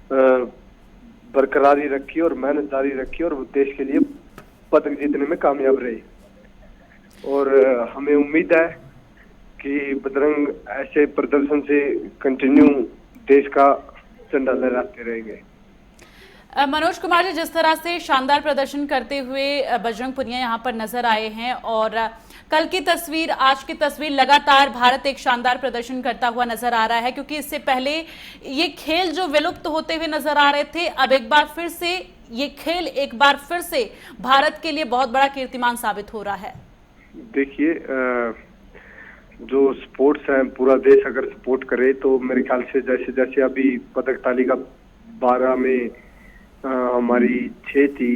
बरकरारी रखी और मेहनत जारी रखी और देश के लिए पदक जीतने में कामयाब रही। और हमें उम्मीद है कि बजरंग ऐसे प्रदर्शन से कंटिन्यू देश का झंडा लहराते रहेंगे। मनोज कुमार जी, जिस तरह से शानदार प्रदर्शन करते हुए बजरंग पुनिया यहाँ पर नजर आए हैं और कल की तस्वीर, आज की तस्वीर, लगातार भारत एक शानदार प्रदर्शन करता हुआ नजर आ रहा है, क्योंकि इससे पहले ये खेल जो विलुप्त होते हुए नजर आ रहे थे, अब एक बार फिर से ये खेल एक बार फिर से भारत के लिए बहुत बड़ा कीर्तिमान साबित हो रहा है। देखिए, जो स्पोर्ट्स है, पूरा देश अगर सपोर्ट करे तो मेरे ख्याल से जैसे जैसे अभी पदक तालिका 12 में हमारी 6 थी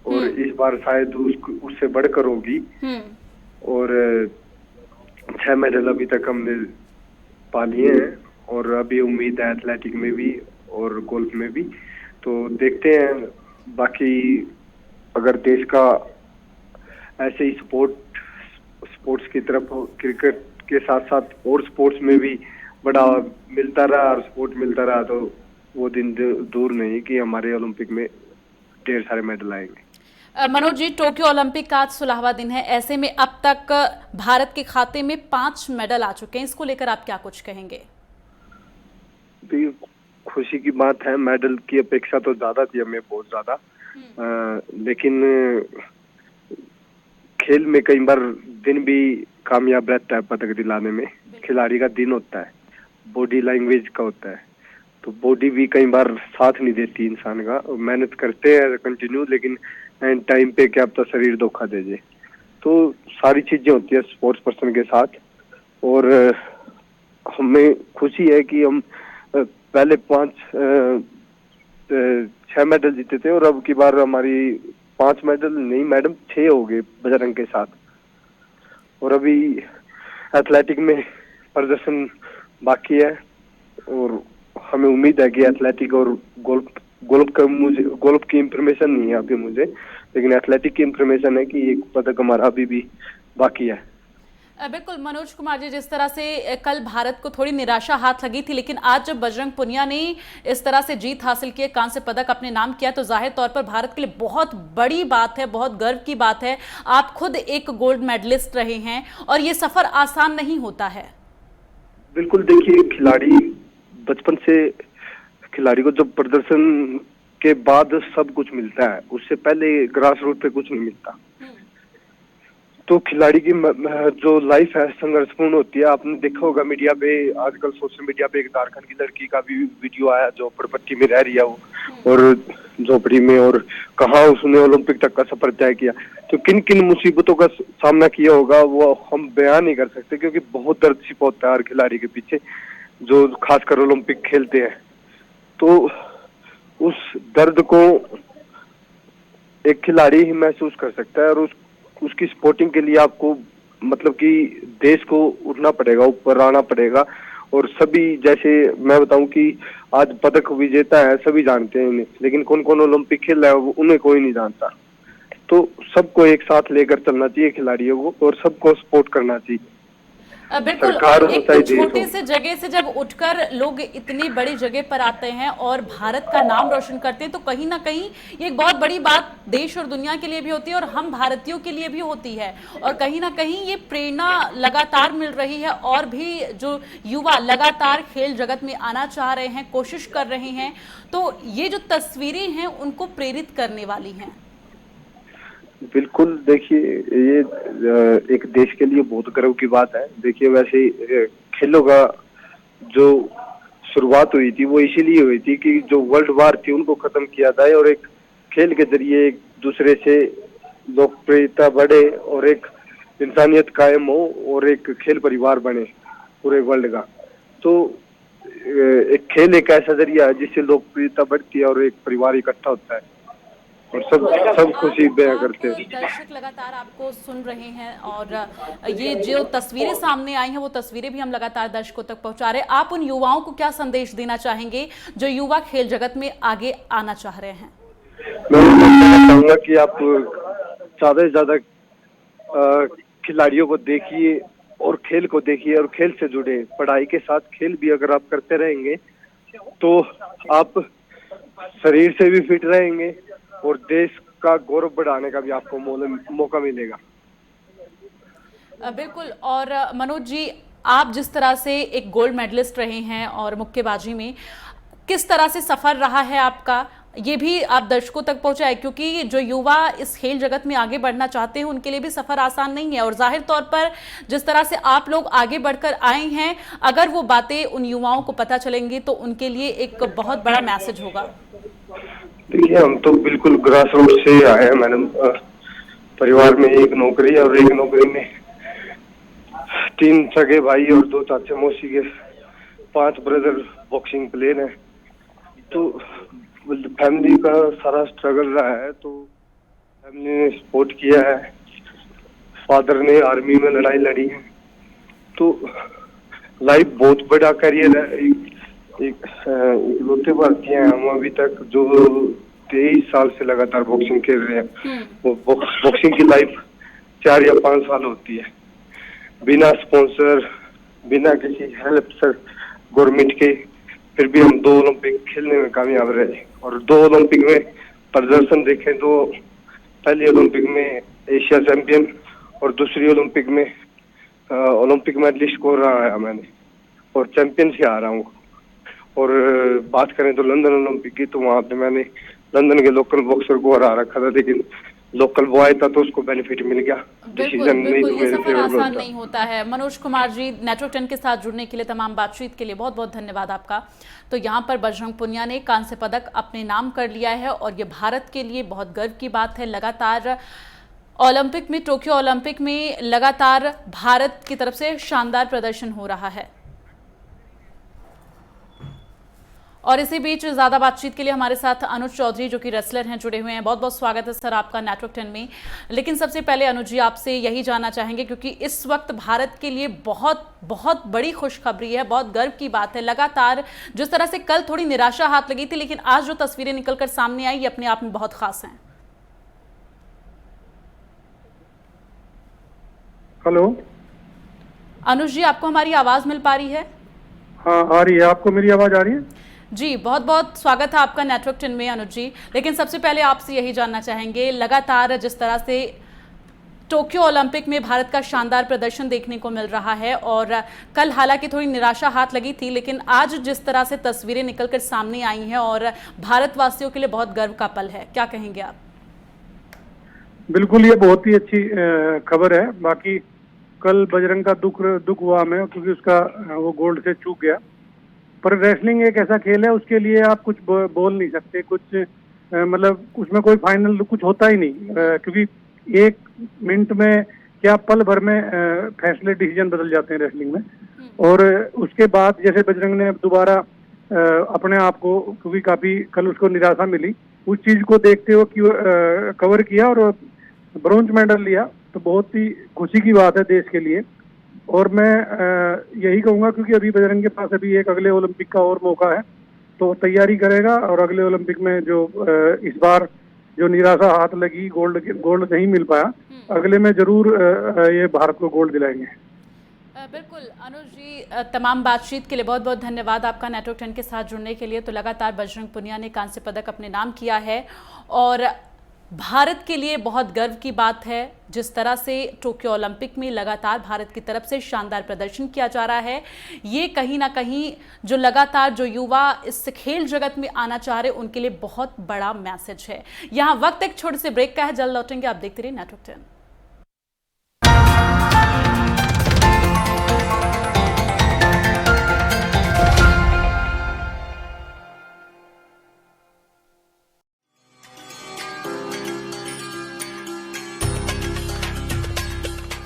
और इस बार शायद उससे बढ़कर होगी और 6 मेडल अभी तक हमने पा लिए हैं और अभी उम्मीद है एथलेटिक में भी और गोल्फ में भी। तो देखते हैं, बाकी अगर देश का ऐसे ही स्पोर्ट्स की तरफ, क्रिकेट के साथ साथ और स्पोर्ट्स में भी बड़ा मिलता रहा और सपोर्ट मिलता रहा तो वो दिन दूर नहीं कि हमारे ओलंपिक में ढेर सारे मेडल आएंगे। मनोज जी, टोक्यो ओलंपिक का आज 16वां दिन है, ऐसे में अब तक भारत के खाते में 5 मेडल आ चुके हैं, इसको लेकर आप क्या कुछ कहेंगे? खुशी की बात है, मेडल की अपेक्षा तो ज्यादा थी हमें, बहुत ज्यादा, लेकिन खेल में कई बार दिन भी कामयाब रहता है पदक दिलाने में। खिलाड़ी का दिन होता है, बॉडी लैंग्वेज का होता है, तो बॉडी भी कई बार साथ नहीं देती इंसान का। मेहनत करते हैं कंटिन्यू, लेकिन एंड टाइम पे क्या पता शरीर धोखा दे दे। तो सारी चीजें होती है स्पोर्ट्स पर्सन के साथ और हमें खुशी है कि हम पहले 6 मेडल जीते थे और अब की बार हमारी 5 मेडल नहीं मैडम 6 हो गए बजरंग के साथ। और अभी एथलेटिक में प्रदर्शन बाकी है और हमें उम्मीद है कि एथलेटिक और गोल्फ की इंफॉर्मेशन नहीं है अभी मुझे, लेकिन एथलेटिक की इंफॉर्मेशन है कि एक पदक हमारा अभी भी बाकी है। बिल्कुल मनोज कुमार जी, जिस तरह से कल भारत को थोड़ी निराशा हाथ लगी थी, लेकिन आज जब बजरंग पुनिया ने इस तरह से जीत हासिल की, कांस्य पदक अपने नाम किया, तो जाहिर तौर पर भारत के लिए बहुत बड़ी बात है, बहुत गर्व की बात है। आप खुद एक गोल्ड मेडलिस्ट रहे हैं और ये सफर आसान नहीं होता है। बिल्कुल, देखिए खिलाड़ी बचपन से, खिलाड़ी को जब प्रदर्शन के बाद सब कुछ मिलता है, उससे पहले ग्रास रूट पे कुछ नहीं मिलता। तो खिलाड़ी की जो लाइफ है संघर्षपूर्ण होती है। आपने देखा होगा मीडिया पे, आजकल सोशल मीडिया पे एक झारखंड की लड़की का भी वीडियो आया जो झोपड़पट्टी में रह रही है वो, और झोपड़ी में, और कहाँ उसने ओलंपिक तक का सफर तय किया। तो किन किन मुसीबतों का सामना किया होगा वो हम बयान नहीं कर सकते, क्योंकि बहुत दर्द छिपा होता है हर खिलाड़ी के पीछे जो खासकर ओलंपिक खेलते हैं। तो उस दर्द को एक खिलाड़ी ही महसूस कर सकता है और उसकी सपोर्टिंग के लिए आपको मतलब कि देश को उठना पड़ेगा, ऊपर आना पड़ेगा। और सभी, जैसे मैं बताऊं कि आज पदक विजेता है सभी जानते हैं इन्हें, लेकिन कौन कौन ओलंपिक खेल रहा है उन्हें कोई नहीं जानता। तो सबको एक साथ लेकर चलना चाहिए खिलाड़ियों को और सबको सपोर्ट करना चाहिए। बिल्कुल, और एक तो छोटे से जगह से जब उठकर लोग इतनी बड़ी जगह पर आते हैं और भारत का नाम रोशन करते हैं, तो कहीं ना कहीं ये एक बहुत बड़ी बात देश और दुनिया के लिए भी होती है और हम भारतीयों के लिए भी होती है। और कहीं ना कहीं ये प्रेरणा लगातार मिल रही है और भी जो युवा लगातार खेल जगत में आना चाह रहे हैं, कोशिश कर रहे हैं, तो ये जो तस्वीरें हैं उनको प्रेरित करने वाली हैं। बिल्कुल, देखिए ये एक देश के लिए बहुत गर्व की बात है। देखिए वैसे खेलों का जो शुरुआत हुई थी वो इसीलिए हुई थी कि जो वर्ल्ड वार थी उनको खत्म किया जाए और एक खेल के जरिए एक दूसरे से लोकप्रियता बढ़े और एक इंसानियत कायम हो और एक खेल परिवार बने पूरे वर्ल्ड का। तो एक खेल एक ऐसा जरिया है जिससे लोकप्रियता बढ़ती है और एक परिवार इकट्ठा होता है और सब खुशी बयां करते हैं। दर्शक लगातार आपको सुन रहे हैं और ये जो तस्वीरें सामने आई हैं वो तस्वीरें भी हम लगातार दर्शकों तक पहुंचा रहे हैं। आप उन युवाओं को क्या संदेश देना चाहेंगे जो युवा खेल जगत में आगे आना चाह रहे हैं? मैं चाहूंगा कि आप ज्यादा से ज्यादा खिलाड़ियों को देखिए और खेल को देखिए और खेल से जुड़े। पढ़ाई के साथ खेल भी अगर आप करते रहेंगे तो आप शरीर से भी फिट रहेंगे और देश का गौरव बढ़ाने का भी आपको मौका मिलेगा। बिल्कुल। और मनोज जी, आप जिस तरह से एक गोल्ड मेडलिस्ट रहे हैं और मुक्केबाजी में, किस तरह से सफर रहा है आपका, ये भी आप दर्शकों तक पहुंचाए, क्योंकि जो युवा इस खेल जगत में आगे बढ़ना चाहते हैं उनके लिए भी सफर आसान नहीं है। और जाहिर तौर पर जिस तरह से आप लोग आगे बढ़कर आए हैं, अगर वो बातें उन युवाओं को पता चलेंगी तो उनके लिए एक बहुत बड़ा मैसेज होगा। देखिए, हम तो बिल्कुल ग्रास रूट से आए हैं मैडम। परिवार में एक नौकरी और एक नौकरी में 3 सगे भाई और 2 चाचे मौसी के 5 ब्रदर बॉक्सिंग प्लेयर हैं। तो फैमिली का सारा स्ट्रगल रहा है, तो फैमिली ने सपोर्ट किया है। फादर ने आर्मी में लड़ाई लड़ी है, तो लाइफ बहुत बड़ा करियर है। एक इकलौते भारतीय हैं हम अभी तक जो 23 साल से लगातार बॉक्सिंग खेल रहे हैं। वो बॉक्सिंग की लाइफ 4 या 5 साल होती है, बिना स्पॉन्सर, बिना किसी हेल्प सर गवर्नमेंट के। फिर भी हम 2 ओलंपिक खेलने में कामयाब रहे और 2 ओलंपिक में प्रदर्शन देखें तो पहली ओलंपिक में एशिया चैंपियन और दूसरी ओलंपिक में ओलंपिक मेडलिस्ट को रहा मैंने और चैंपियन से आ रहा हूँ। और बात करें तो लंदन ओलंपिक की, तो वहाँ पे मैंने लंदन के लोकल बॉक्सर को हरा रखा था, लेकिन लोकल बॉय था तो उसको बेनिफिट मिल गया। बिल्कुल, बिल्कुल, ये सफर आसान नहीं होता है। मनोज कुमार जी, नेटवर्क 10 के साथ जुड़ने के लिए, तमाम बातचीत के लिए बहुत बहुत धन्यवाद आपका। तो यहाँ पर बजरंग पुनिया ने कांस्य पदक अपने नाम कर लिया है और ये भारत के लिए बहुत गर्व की बात है। लगातार ओलंपिक में, टोक्यो ओलंपिक में लगातार भारत की तरफ से शानदार प्रदर्शन हो रहा है। और इसी बीच ज्यादा बातचीत के लिए हमारे साथ अनुज चौधरी, जो कि रेसलर हैं, जुड़े हुए हैं। बहुत बहुत स्वागत है सर आपका नेटवर्क 10 में। लेकिन सबसे पहले अनुज जी, आपसे यही जानना चाहेंगे, क्योंकि इस वक्त भारत के लिए बहुत बहुत बड़ी खुशखबरी है, बहुत गर्व की बात है। लगातार जिस तरह से कल थोड़ी निराशा हाथ लगी थी, लेकिन आज जो तस्वीरें निकलकर सामने आई, ये अपने आप में बहुत खास हैं। हेलो अनुज जी, आपको हमारी आवाज मिल पा रही है? हाँ, आ रही है। आपको मेरी आवाज आ रही है? जी, बहुत बहुत स्वागत है आपका नेटवर्क 10 में अनुज जी। लेकिन सबसे पहले आपसे यही जानना चाहेंगे, लगातार जिस तरह से टोक्यो ओलंपिक में भारत का शानदार प्रदर्शन देखने को मिल रहा है, और कल हालांकि थोड़ी निराशा हाथ लगी थी, लेकिन आज जिस तरह से तस्वीरें निकलकर सामने आई हैं और भारतवासियों के लिए बहुत गर्व का पल है, क्या कहेंगे आप? बिल्कुल, ये बहुत ही अच्छी खबर है। बाकी कल बजरंग का दुख हुआ हमें, क्योंकि उसका वो गोल्ड से चूक गया। पर रेसलिंग एक ऐसा खेल है, उसके लिए आप कुछ बोल नहीं सकते, कुछ मतलब उसमें कोई फाइनल कुछ होता ही नहीं, क्योंकि 1 मिनट में क्या पल भर में फैसले, डिसीजन बदल जाते हैं रेसलिंग में। और उसके बाद जैसे बजरंग ने दोबारा अपने आप को, क्योंकि काफी कल उसको निराशा मिली, उस चीज को देखते हुए कवर किया और ब्रोंज मेडल लिया, तो बहुत ही खुशी की बात है देश के लिए। और मैं यही कहूंगा, क्योंकि अभी बजरंग के पास अभी एक अगले ओलंपिक का और मौका है, तो तैयारी करेगा और अगले ओलंपिक में जो इस बार जो निराशा हाथ लगी, गोल्ड नहीं मिल पाया, अगले में जरूर ये भारत को गोल्ड दिलाएंगे। बिल्कुल अनुज जी, तमाम बातचीत के लिए बहुत बहुत धन्यवाद आपका नेटवर्क 10 के साथ जुड़ने के लिए। तो लगातार बजरंग पुनिया ने कांस्य पदक अपने नाम किया है और भारत के लिए बहुत गर्व की बात है, जिस तरह से टोक्यो ओलंपिक में लगातार भारत की तरफ से शानदार प्रदर्शन किया जा रहा है। ये कहीं ना कहीं जो लगातार जो युवा इस खेल जगत में आना चाह रहे, उनके लिए बहुत बड़ा मैसेज है। यहाँ वक्त एक छोटे से ब्रेक का है, जल्द लौटेंगे, आप देखते रहिए नेटवर्क 10।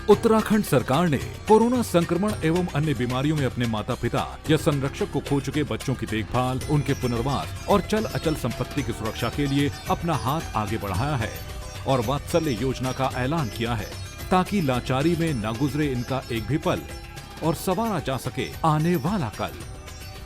उत्तराखंड सरकार ने कोरोना संक्रमण एवं अन्य बीमारियों में अपने माता पिता या संरक्षक को खो चुके बच्चों की देखभाल, उनके पुनर्वास और चल अचल संपत्ति की सुरक्षा के लिए अपना हाथ आगे बढ़ाया है और वात्सल्य योजना का ऐलान किया है, ताकि लाचारी में न गुजरे इनका एक भी पल और संवारा जा सके आने वाला कल।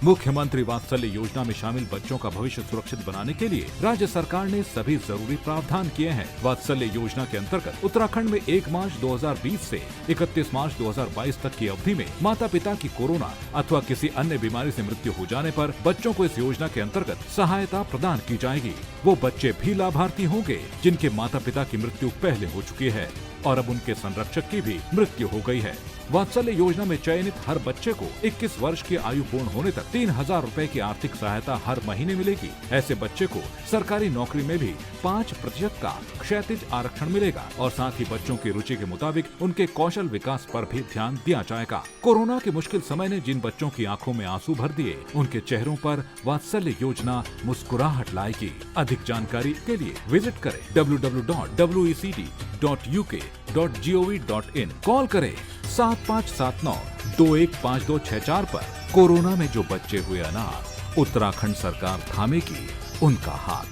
मुख्यमंत्री वात्सल्य योजना में शामिल बच्चों का भविष्य सुरक्षित बनाने के लिए राज्य सरकार ने सभी जरूरी प्रावधान किए हैं। वात्सल्य योजना के अंतर्गत उत्तराखंड में 1 मार्च 2020 से 31 मार्च 2022 तक की अवधि में माता पिता की कोरोना अथवा किसी अन्य बीमारी से मृत्यु हो जाने पर बच्चों को इस योजना के अंतर्गत सहायता प्रदान की जाएगी। वो बच्चे भी लाभार्थी होंगे जिनके माता पिता की मृत्यु पहले हो चुकी है और अब उनके संरक्षक की भी मृत्यु हो गई है। वात्सल्य योजना में चयनित हर बच्चे को 21 वर्ष की आयु पूर्ण होने तक 3,000 रुपए की आर्थिक सहायता हर महीने मिलेगी। ऐसे बच्चे को सरकारी नौकरी में भी 5% का क्षैतिज आरक्षण मिलेगा और साथ ही बच्चों की रुचि के मुताबिक उनके कौशल विकास पर भी ध्यान दिया जाएगा। कोरोना के मुश्किल समय ने जिन बच्चों की आंखों में आंसू भर दिए, उनके चेहरों पर वात्सल्य योजना मुस्कुराहट लाएगी। अधिक जानकारी के लिए विजिट करें www.wecd.uk.gov.in। कॉल करें 7579-215264 पर। कोरोना में जो बच्चे हुए अनाथ, उत्तराखंड सरकार थामेगी उनका हाथ।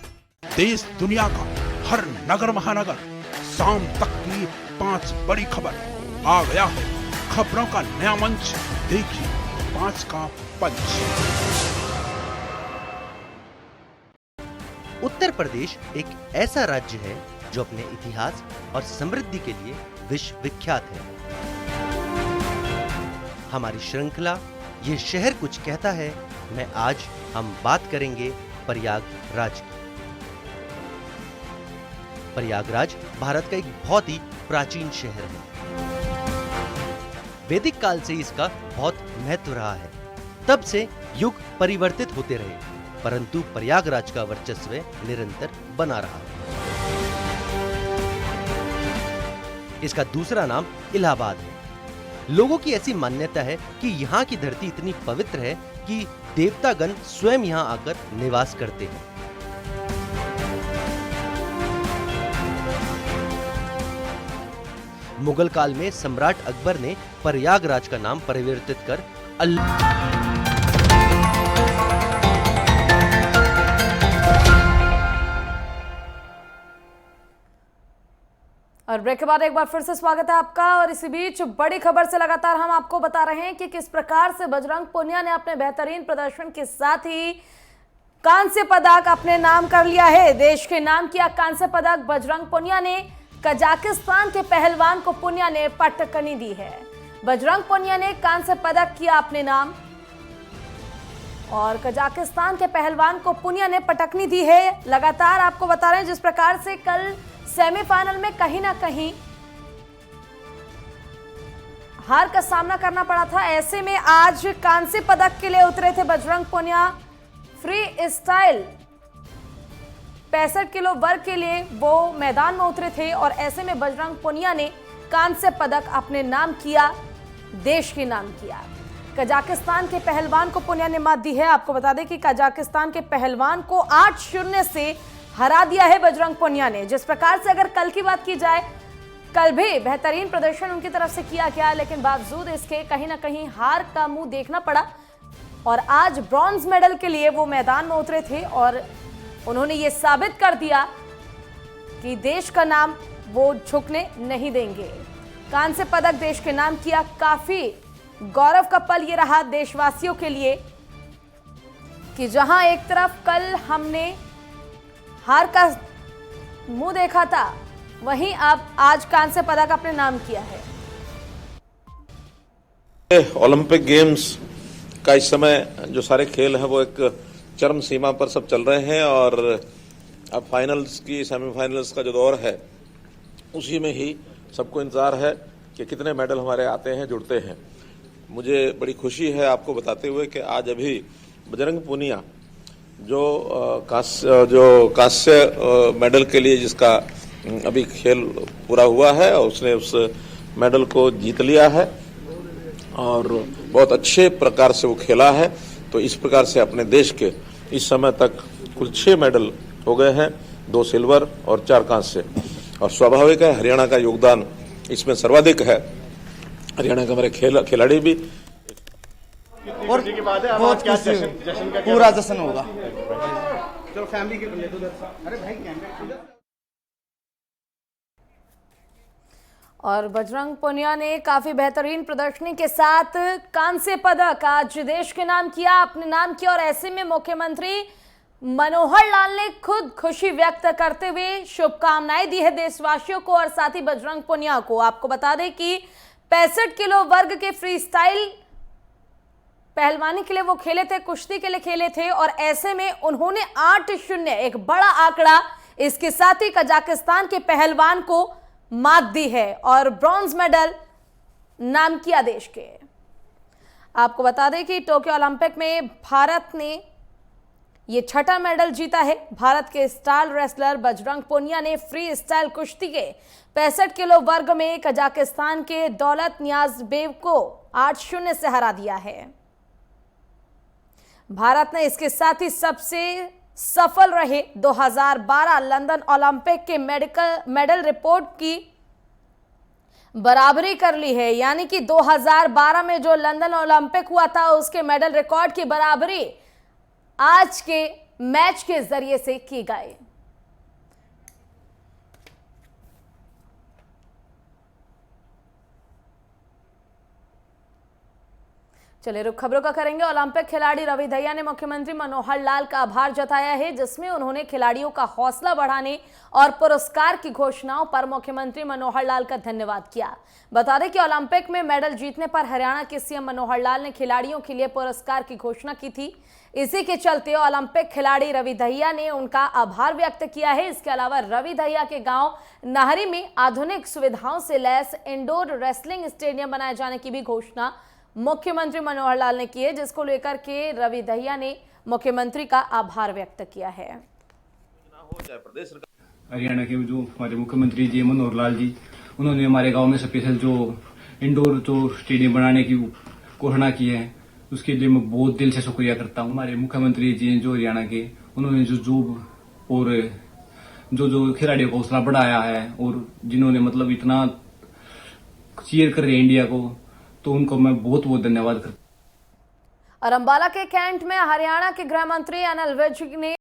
देश दुनिया का हर नगर महानगर, शाम तक की 5 बड़ी खबर आ गया है। खबरों का नया मंच, देखिए 5 का पंच। उत्तर प्रदेश एक ऐसा राज्य है जो अपने इतिहास और समृद्धि के लिए विश्व विख्यात है। हमारी श्रृंखला ये शहर कुछ कहता है में आज हम बात करेंगे प्रयागराज की। प्रयागराज भारत का एक बहुत ही प्राचीन शहर है। वैदिक काल से इसका बहुत महत्व रहा है। तब से युग परिवर्तित होते रहे, परंतु प्रयागराज का वर्चस्व निरंतर बना रहा। इसका दूसरा नाम इलाहाबाद है। लोगों की ऐसी मान्यता है कि यहाँ की धरती इतनी पवित्र है कि देवतागण स्वयं यहाँ आकर निवास करते हैं। मुगल काल में सम्राट अकबर ने प्रयागराज का नाम परिवर्तित कर और ब्रेक के बाद एक बार फिर से स्वागत है आपका। और इसी बीच बड़ी खबर से लगातार हम आपको बता रहे हैं कि किस प्रकार से बजरंग पुनिया ने अपने बेहतरीन प्रदर्शन के साथ ही कांस्य पदक अपने नाम कर लिया है। देश के नाम किया कांस्य पदक बजरंग पुनिया ने। कजाकिस्तान के पहलवान को पुनिया ने पटकनी दी है। बजरंग पुनिया ने कांस्य पदक किया अपने नाम और कजाकिस्तान के पहलवान को पुनिया ने पटकनी दी है। लगातार आपको बता रहे हैं जिस प्रकार से कल सेमीफाइनल में कहीं ना कहीं हार का सामना करना पड़ा था, ऐसे में आज कांस्य पदक के लिए उतरे थे Bajrang Punia. Free style 65 kilo वर्ग के लिए वो मैदान में उतरे थे और ऐसे में बजरंग पुनिया ने कांस्य पदक अपने नाम किया, देश के नाम किया। कजाकिस्तान के पहलवान को पुनिया ने मात दी है। आपको बता दें कि कजाकिस्तान के पहलवान को 8-0 से हरा दिया है बजरंग पुनिया ने। जिस प्रकार से अगर कल की बात की जाए, कल भी बेहतरीन प्रदर्शन उनकी तरफ से किया गया, लेकिन बावजूद इसके कहीं ना कहीं हार का मुंह देखना पड़ा और आज ब्रॉन्ज मेडल के लिए वो मैदान में उतरे थे और उन्होंने ये साबित कर दिया कि देश का नाम वो झुकने नहीं देंगे। कांस्य पदक देश के नाम किया। काफी गौरव का पल ये रहा देशवासियों के लिए कि जहां एक तरफ कल हमने हार का मुंह देखा था, वहीं अब आज कांस्य पदक अपने नाम किया है। ओलंपिक गेम्स का इस समय जो सारे खेल हैं वो एक चरम सीमा पर सब चल रहे हैं और अब फाइनल्स की सेमीफाइनल्स का जो दौर है उसी में ही सबको इंतजार है कि कितने मेडल हमारे आते हैं, जुड़ते हैं। मुझे बड़ी खुशी है आपको बताते हुए कि आज अभी बजरंग पुनिया जो कांस्य मेडल के लिए जिसका अभी खेल पूरा हुआ है और उसने उस मेडल को जीत लिया है और बहुत अच्छे प्रकार से वो खेला है। तो इस प्रकार से अपने देश के इस समय तक कुल 6 मेडल हो गए हैं, 2 सिल्वर और 4 कांस्य। और स्वाभाविक है हरियाणा का योगदान इसमें सर्वाधिक है। हरियाणा के हमारे खिलाड़ी भी और बहुत कुछ पूरा जश्न होगा। चलो फैमिली के लिए अरे भाई कैमरा और बजरंग पुनिया ने काफी बेहतरीन प्रदर्शनी के साथ कांस्य पदक आज देश के नाम किया, अपने नाम किया। और ऐसे में मुख्यमंत्री मनोहर लाल ने खुद खुशी व्यक्त करते हुए शुभकामनाएं दी है देशवासियों को और साथ ही बजरंग पुनिया को। आपको बता दें कि 65 किलो वर्ग के फ्री स्टाइल पहलवानी के लिए वो खेले थे, कुश्ती के लिए खेले थे और ऐसे में उन्होंने 8-0 एक बड़ा आंकड़ा इसके साथ ही कजाकिस्तान के पहलवान को मात दी है और ब्रॉन्ज मेडल नाम किया देश के। आपको बता दें कि टोक्यो ओलंपिक में भारत ने ये 6ठा मेडल जीता है। भारत के स्टार रेसलर बजरंग पुनिया ने फ्री स्टाइल कुश्ती के 65 किलो वर्ग में कजाकिस्तान के दौलत नियाज़बेव को 8-0 से हरा दिया है। भारत ने इसके साथ ही सबसे सफल रहे 2012 लंदन ओलंपिक के मेडल रिपोर्ट की बराबरी कर ली है, यानी कि 2012 में जो लंदन ओलंपिक हुआ था उसके मेडल रिकॉर्ड की बराबरी आज के मैच के जरिए से की गई। चलिए रुख खबरों का करेंगे। ओलंपिक खिलाड़ी रवि दहिया ने मुख्यमंत्री मनोहर लाल का आभार जताया है, जिसमें उन्होंने खिलाड़ियों का हौसला बढ़ाने और पुरस्कार की घोषणाओं पर मुख्यमंत्री मनोहर लाल का धन्यवाद किया। बता दें कि ओलंपिक में मेडल जीतने पर हरियाणा के सीएम मनोहर लाल ने खिलाड़ियों के लिए पुरस्कार की घोषणा की थी। इसी के चलते ओलंपिक खिलाड़ी रवि दहिया ने उनका आभार व्यक्त किया है। इसके अलावा रवि दहिया के गांव नाहरी में आधुनिक सुविधाओं से लैस इंडोर रेसलिंग स्टेडियम बनाए जाने की भी घोषणा मुख्यमंत्री मनोहर लाल ने की है, जिसको लेकर के रवि दहिया ने मुख्यमंत्री का आभार व्यक्त किया है। हरियाणा के जो हमारे मुख्यमंत्री जी मनोहर लाल जी, उन्होंने हमारे गांव में स्पेशल जो इंडोर जो स्टेडियम बनाने की घोषणा की है, उसके लिए मैं बहुत दिल से शुक्रिया करता हूं। हमारे मुख्यमंत्री जी जो हरियाणा के, उन्होंने जो और जो खिलाड़ियों को हौसला बढ़ाया है और जिन्होंने मतलब इतना चीयर कर रहे हैं इंडिया को, तो उनको मैं बहुत बहुत धन्यवाद करता हूं। और अंबाला के कैंट में हरियाणा के गृह मंत्री अनिल विज ने